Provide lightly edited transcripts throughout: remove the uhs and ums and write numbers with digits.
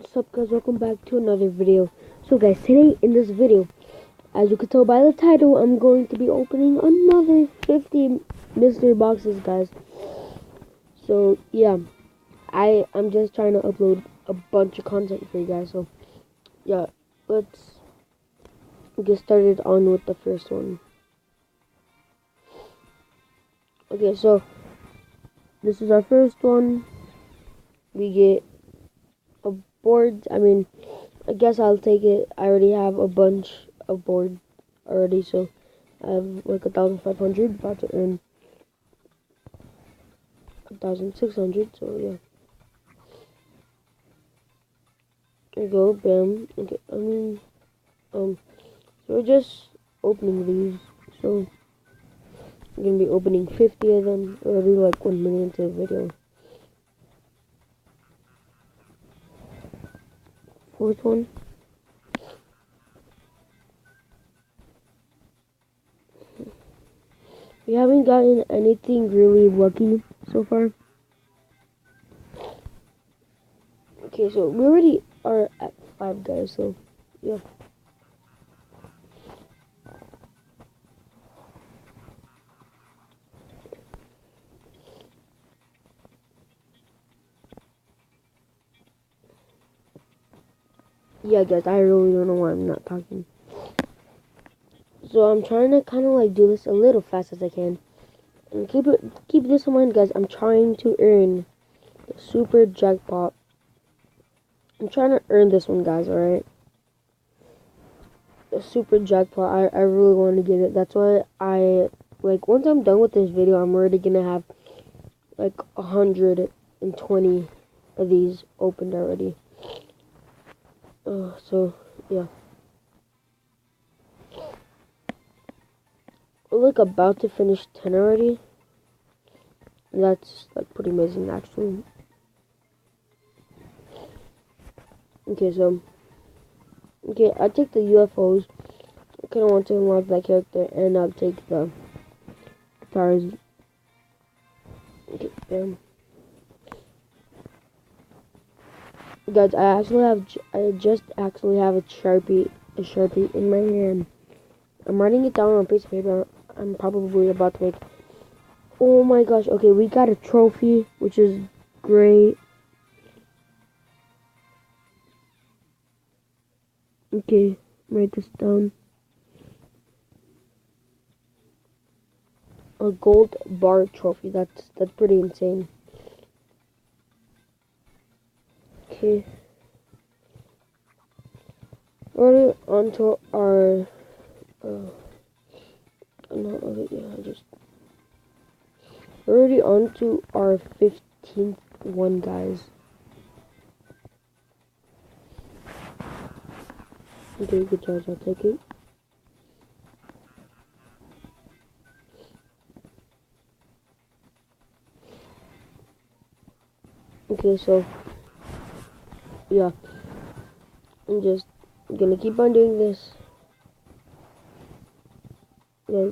What's up guys, welcome back to another video. So guys, today in this video, as you can tell by the title, I'm going to be opening another 50 mystery boxes, guys. So yeah, I'm just trying to upload a bunch of content for you guys. So yeah, let's get started on with the first one. Okay, so this is our first one. We get a board. I guess I'll take it. I already have a bunch of board already, so I have like 1,500, about to earn 1,600, so yeah. There you go, bam. Okay, so we're just opening these, so I'm gonna be opening 50 of them, already like 1 minute into the video. Fourth one. We haven't gotten anything really lucky so far. Okay, so we already are at 5, guys, so yeah. Yeah, guys, I really don't know why I'm not talking. So I'm trying to kind of like do this a little fast as I can. And keep this in mind, guys. I'm trying to earn the super jackpot. I'm trying to earn this one, guys, alright? The super jackpot. I really want to get it. That's why once I'm done with this video, I'm already gonna have like 120 of these opened already. So yeah. We're like about to finish 10 already. That's like pretty amazing, actually. Okay, I take the UFOs. I kind of want to unlock that character, and I'll take the guitars. Okay, bam. Guys, I just actually have a Sharpie in my hand. I'm writing it down on a piece of paper. I'm probably about to make. Oh my gosh! Okay, we got a trophy, which is great. Okay, write this down. A gold bar trophy. That's pretty insane. Okay. We're onto our. We're already on to our 15th one, guys. Okay, good job, I'll take it. Okay, so, yeah. I'm just gonna keep on doing this. Yeah,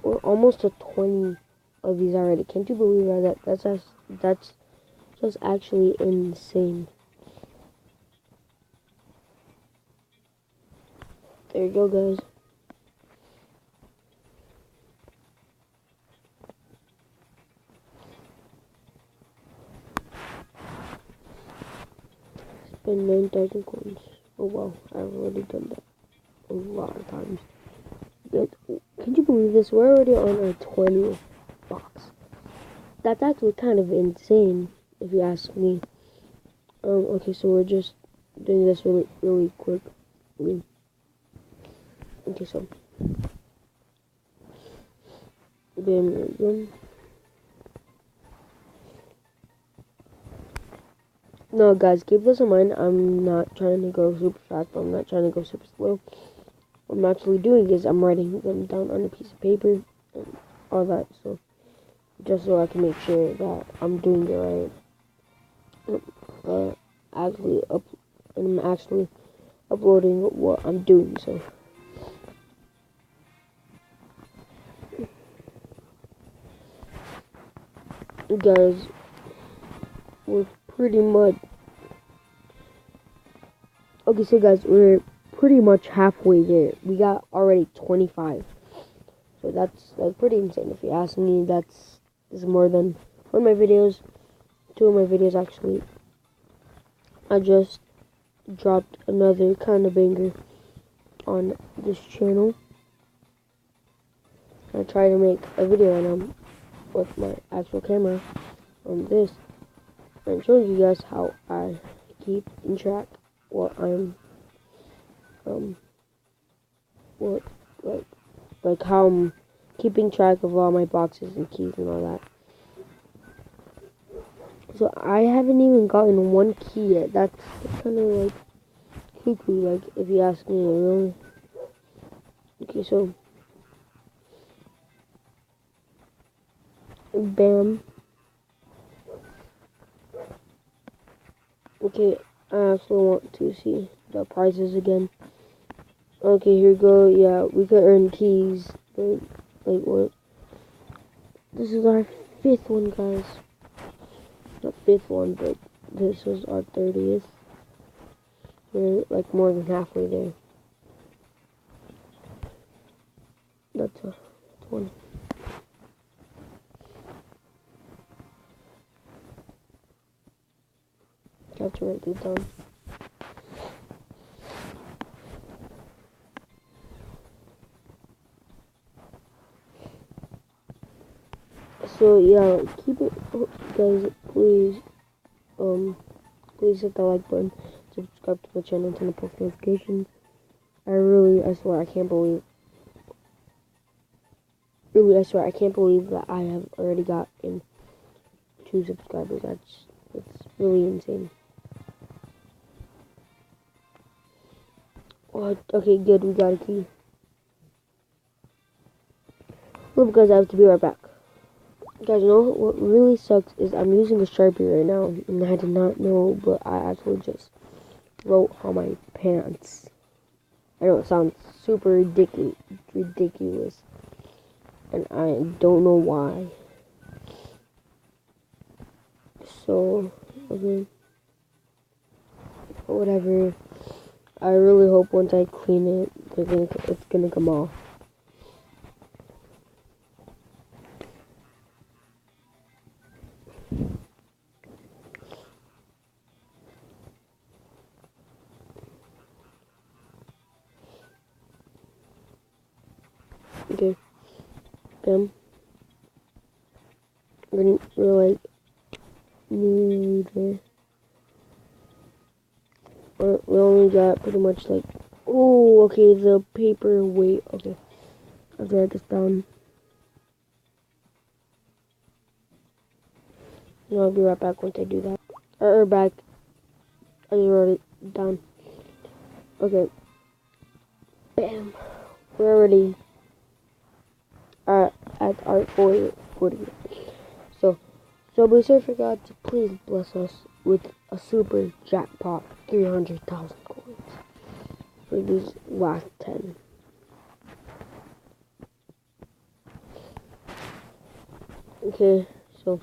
we're almost to 20 of these already. Can't you believe that? That's just actually insane. There you go, guys. Spend 9,000 coins. Oh wow, I've already done that a lot of times. Can you believe this? We're already on our 20th box. That's actually kind of insane, if you ask me. Okay, so we're just doing this really quick. Okay, so. Bam. No, guys, keep this in mind. I'm not trying to go super fast, but I'm not trying to go super slow. What I'm actually doing is I'm writing them down on a piece of paper and all that, so just so I can make sure that I'm doing it right. I'm actually uploading what I'm doing, so. Guys, we're pretty much Okay, so guys, we're pretty much halfway there. We got already 25. So that's like pretty insane. If you ask me, this is more than one of my videos. 2 of my videos actually. I just dropped another kind of banger on this channel. I try to make a video on them with my actual camera on this and showing you guys how I keep in track what I'm what like how I'm keeping track of all my boxes and keys and all that. So I haven't even gotten 1 key yet. That's kind of like cuckoo, like if you ask me, really. Okay, so bam. Okay, I actually want to see the prizes again. Okay, here we go. Yeah, we could earn keys. But, like, what? This is our 5th one, guys. Not 5th one, but this was our 30th. We're, like, more than halfway there. That's one. I have to write this down. So yeah, keep it, guys. Please, please hit the like button, subscribe to my channel, and turn on post notifications. I swear, I can't believe. Really, I swear, I can't believe that I have already gotten 2 subscribers. It's really insane. Oh, okay, good. We got a key. Well, because I have to be right back. Guys, you know what really sucks is I'm using a Sharpie right now, and I did not know, but I actually just wrote on my pants. I know it sounds super ridiculous, and I don't know why. So, okay, whatever. I really hope once I clean it, it's gonna come off. Okay, bam. We're like nearly there. We only got pretty much like, oh, okay, the paperweight. Okay, I have to write this down. And I'll be right back once I do that. Or back. I just wrote it down. Okay. Bam. We're already at our 40. So Subway Surfer God to please bless us with a super jackpot 300,000 coins for these last 10. Okay, so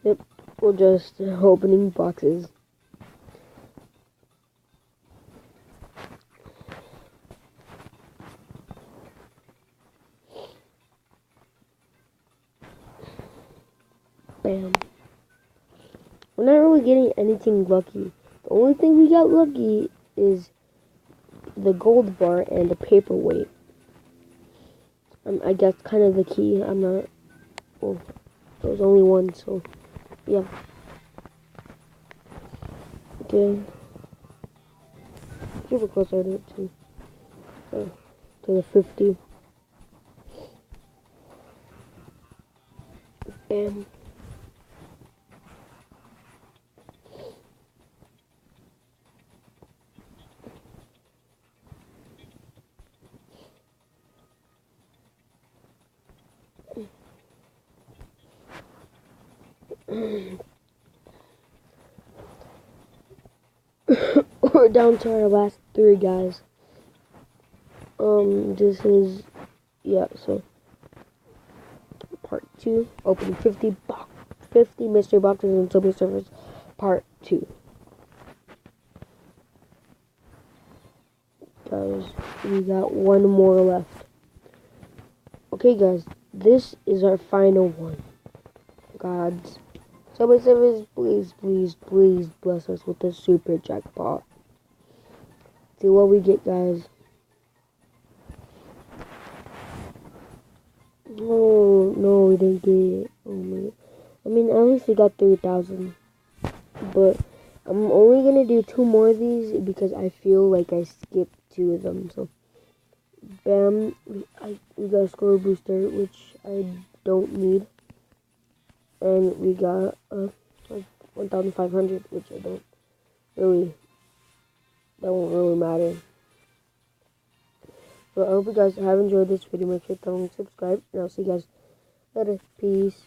yep, we're just opening boxes. Bam. We're not really getting anything lucky. The only thing we got lucky is the gold bar and the paperweight. I guess kind of the key. I'm not. Well, there was only one, so yeah. Okay. Super close I did to the 50. Bam. We're down to our last 3, guys. This is, yeah, so part 2, opening 50 mystery boxes and Subway Surfers, part 2. guys. We got one more left. Okay, guys. This is our final one. Gods. Subway Service, please, please, please bless us with a super jackpot. See what we get, guys. Oh, no, we didn't get it. Oh my. I mean, at least we got 3,000. But I'm only going to do 2 more of these because I feel like I skipped 2 of them. So, bam. We got a score booster, which I don't need. And we got like 1,500, which I don't really, that won't really matter. So I hope you guys have enjoyed this video. Make sure to subscribe, and I'll see you guys later. Peace.